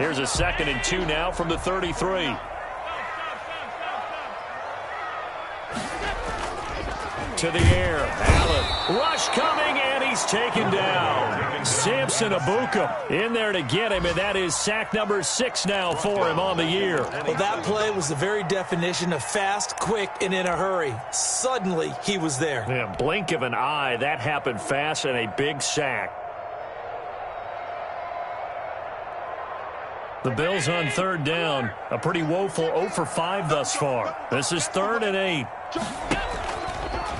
Here's a 2nd and 2 now from the 33. To the air. Allen. Rush coming, and he's taken down. Samson Ebukam in there to get him, and that is sack number 6 now for him on the year. Well, that play was the very definition of fast, quick, and in a hurry. Suddenly, he was there. Yeah, blink of an eye. That happened fast, and a big sack. The Bills on 3rd down. A pretty woeful 0 for 5 thus far. This is 3rd and 8.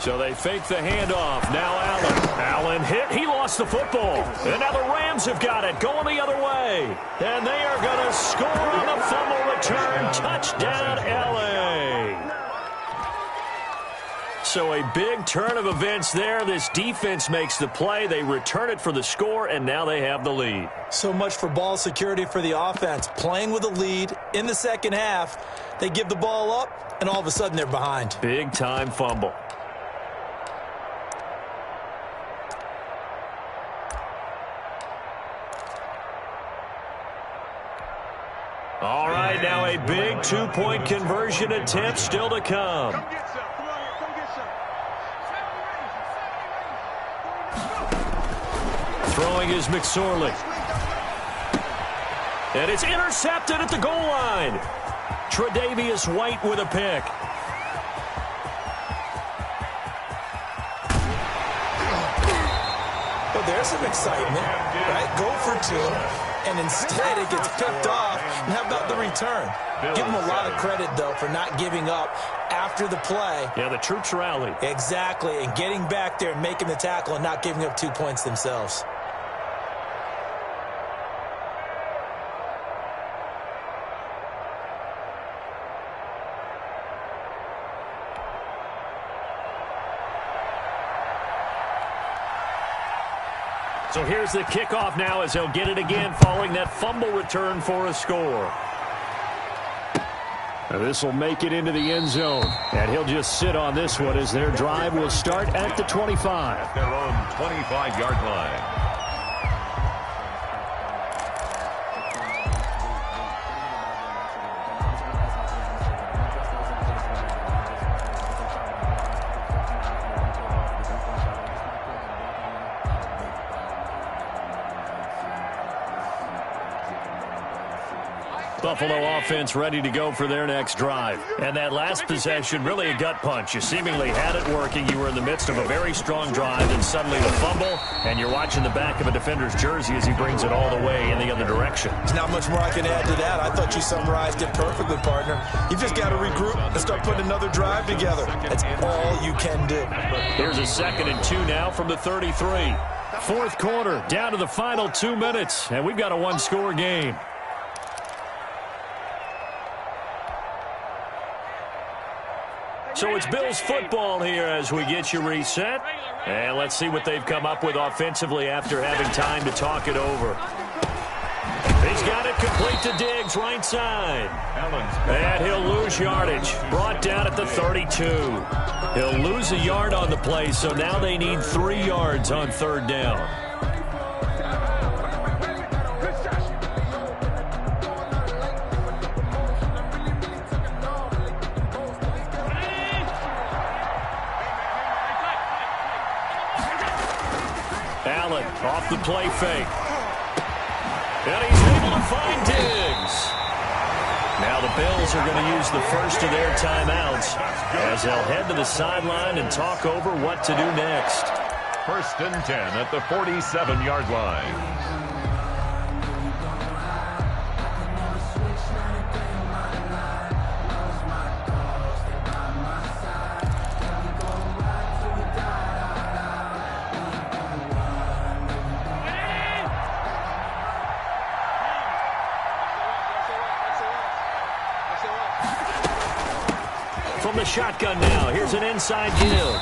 So they fake the handoff. Now Allen. Allen hit. He lost the football. And now the Rams have got it. Going the other way. And they are going to score on the fumble return. Touchdown, L.A. So a big turn of events there. This defense makes the play. They return it for the score, and now they have the lead. So much for ball security for the offense. Playing with a lead in the second half. They give the ball up, and all of a sudden they're behind. Big-time fumble. All right, now a big 2-point conversion attempt still to come. Throwing is McSorley. And it's intercepted at the goal line. Tre'Davious White with a pick. Well, there's some excitement, right? Go for 2, and instead it gets picked off. And how about the return? Give them a lot of credit, though, for not giving up after the play. Yeah, the troops rallied. Exactly, and getting back there and making the tackle and not giving up 2 points themselves. So here's the kickoff now as he'll get it again following that fumble return for a score. This will make it into the end zone, and he'll just sit on this one as their drive will start at the 25. At their own 25-yard line. Buffalo offense ready to go for their next drive. And that last possession, really a gut punch. You seemingly had it working. You were in the midst of a very strong drive, and suddenly the fumble, and you're watching the back of a defender's jersey as he brings it all the way in the other direction. There's not much more I can add to that. I thought you summarized it perfectly, partner. You've just got to regroup and start putting another drive together. That's all you can do. Here's a 2nd and 2 now from the 33. Fourth quarter, down to the final 2 minutes, and we've got a one-score game. So it's Bills football here as we get you reset. And let's see what they've come up with offensively after having time to talk it over. He's got it complete to Diggs, right side. And he'll lose yardage. Brought down at the 32. He'll lose a yard on the play, so now they need 3 yards on 3rd down. Allen off the play fake. And he's able to find Diggs. Now the Bills are going to use the first of their timeouts as they'll head to the sideline and talk over what to do next. 1st and 10 at the 47-yard line. From the shotgun now, here's an inside give.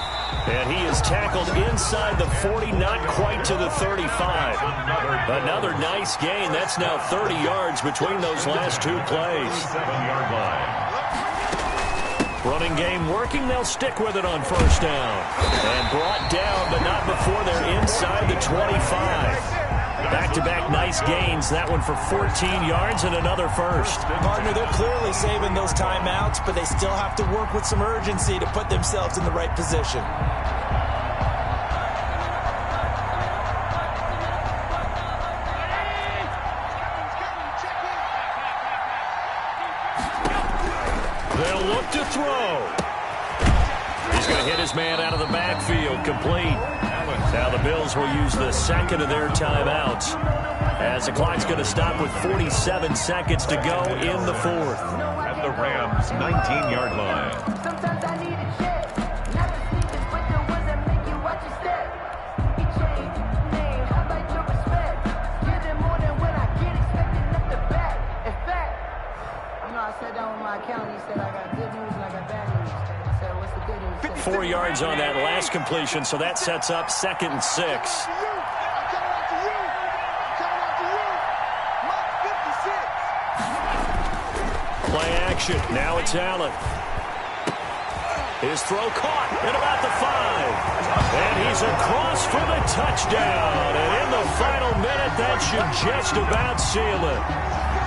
And he is tackled inside the 40, not quite to the 35. Another nice gain. That's now 30 yards between those last 2 plays. 7-yard line. Running game working. They'll stick with it on 1st down. And brought down, but not before they're inside the 25. Back-to-back nice gains. That one for 14 yards and another first. Partner, they're clearly saving those timeouts, but they still have to work with some urgency to put themselves in the right position. They'll look to throw. He's going to hit his man out of the backfield, complete. Now the Bills will use the 2nd of their timeouts as the clock's going to stop with 47 seconds to go in the 4th. At the Rams' 19-yard line. Sometimes I need a check. Never sneakers, but the ones that make you watch your step. He changed name, I like your respect. Give them more than when I get expected left the back. In fact, I sat down with my accountant. He said I got good news and I got bad news. I said, what's the good news? 4 yards on that last completion, so that sets up 2nd and 6. Play action. Now it's Allen. His throw caught at about the 5. And he's across for the touchdown. And in the final minute, that should just about seal it.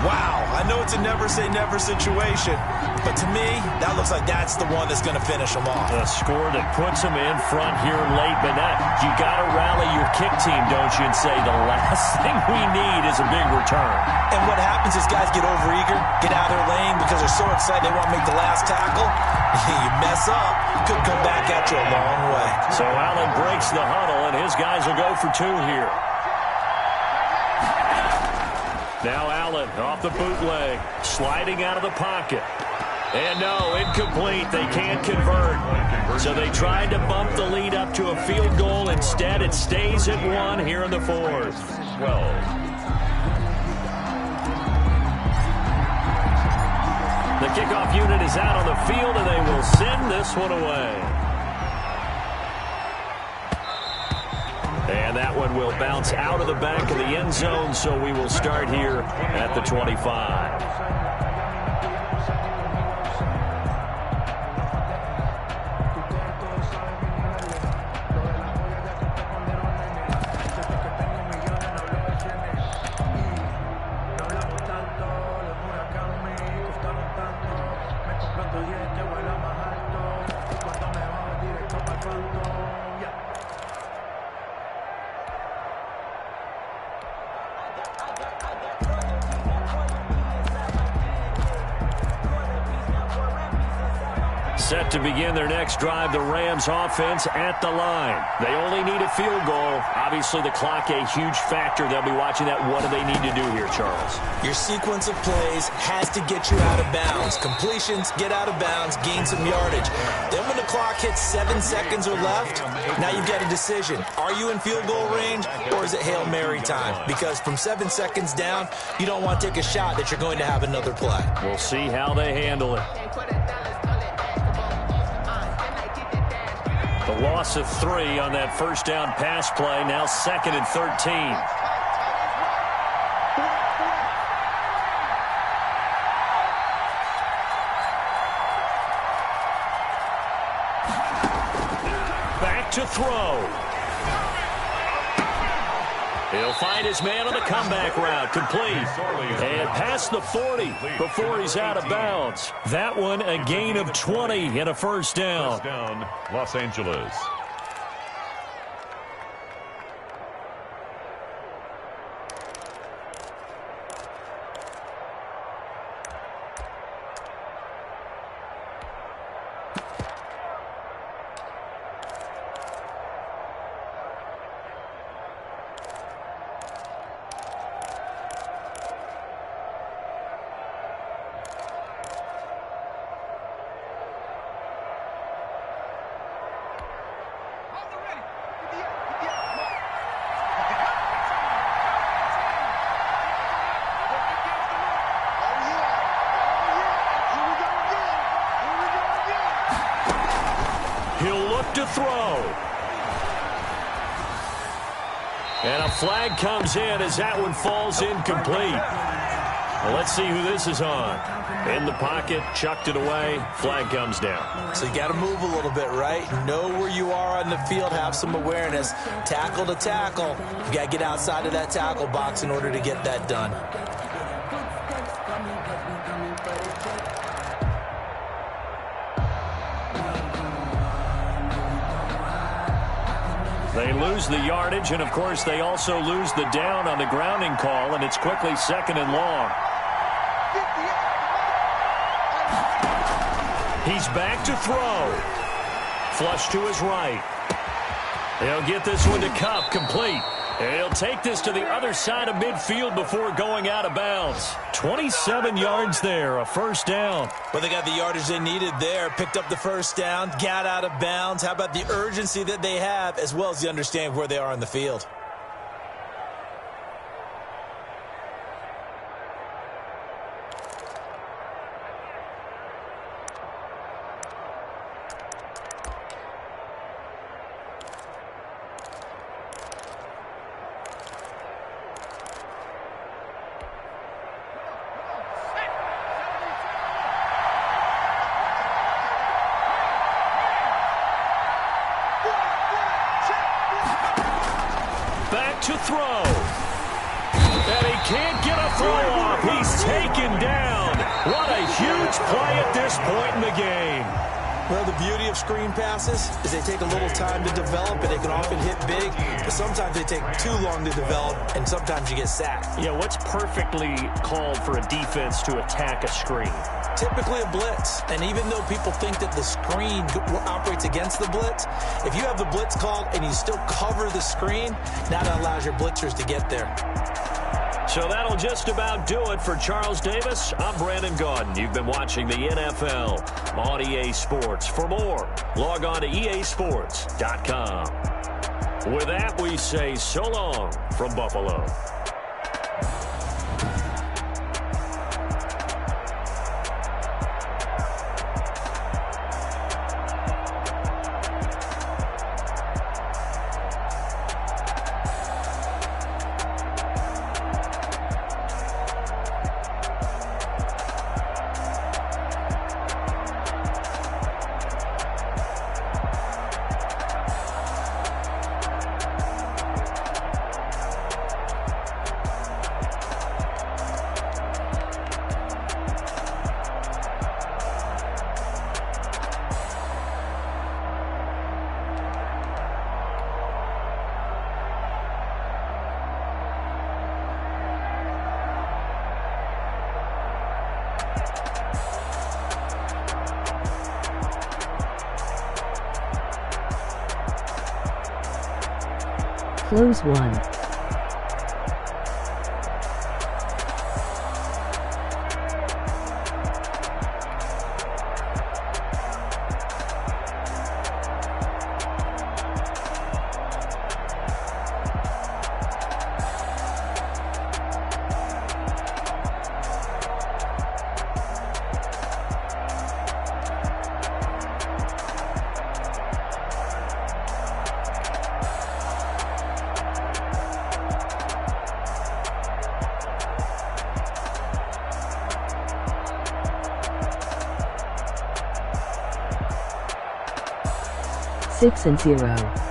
Wow, I know it's a never-say-never situation, but to me, that looks like that's the one that's going to finish them off. A score that puts them in front here late, but you got to rally your kick team, don't you, and say the last thing we need is a big return. And what happens is guys get overeager, get out of their lane because they're so excited they want to make the last tackle. You mess up, could come back at you a long way. So Allen breaks the huddle, and his guys will go for 2 here. Now Allen off the bootleg, sliding out of the pocket. And no, incomplete. They can't convert. So they tried to bump the lead up to a field goal. Instead, it stays at 1 here in the 4th. 12. The kickoff unit is out on the field, and they will send this one away. And that one will bounce out of the back of the end zone, so we will start here at the 25. Set to begin their next drive, the Rams offense at the line. They only need a field goal. Obviously, the clock a huge factor. They'll be watching that. What do they need to do here, Charles? Your sequence of plays has to get you out of bounds. Completions, get out of bounds, gain some yardage. Then when the clock hits 7 seconds or left, now you've got a decision. Are you in field goal range, or is it Hail Mary time? Because from 7 seconds down, you don't want to take a shot that you're going to have another play. We'll see how they handle it. The loss of 3 on that first down pass play. Now 2nd and 13. Back to throw. He'll find his man on the comeback route. Complete. And past the 40 before he's out of bounds. That one a gain of 20 and a first down. First down, Los Angeles. To throw. And a flag comes in as that one falls incomplete. Well, let's see who this is on. In the pocket, chucked it away, flag comes down. So you got to move a little bit, right? Know where you are on the field, have some awareness. Tackle to tackle. You got to get outside of that tackle box in order to get that done. They lose the yardage, and, of course, they also lose the down on the grounding call, and it's quickly 2nd and long. He's back to throw. Flush to his right. They'll get this one to Kupp, complete. And he'll take this to the other side of midfield before going out of bounds. 27 yards there, a first down. Well, they got the yardage they needed there, picked up the first down, got out of bounds. How about the urgency that they have, as well as the understanding where they are on the field? To throw. And he can't get a throw off. He's taken down. What a huge play at this point in the game. Well, the beauty of screen passes is they take a little time to develop, and they can often hit big, but sometimes they take too long to develop, and sometimes you get sacked. Yeah, what's perfectly called for a defense to attack a screen? Typically a blitz, and even though people think that the screen operates against the blitz, if you have the blitz called and you still cover the screen, now that allows your blitzers to get there. So that'll just about do it for Charles Davis. I'm Brandon Gaudin. You've been watching the NFL on EA Sports. For more, log on to easports.com. With that, we say so long from Buffalo. Close 1. Six and 0.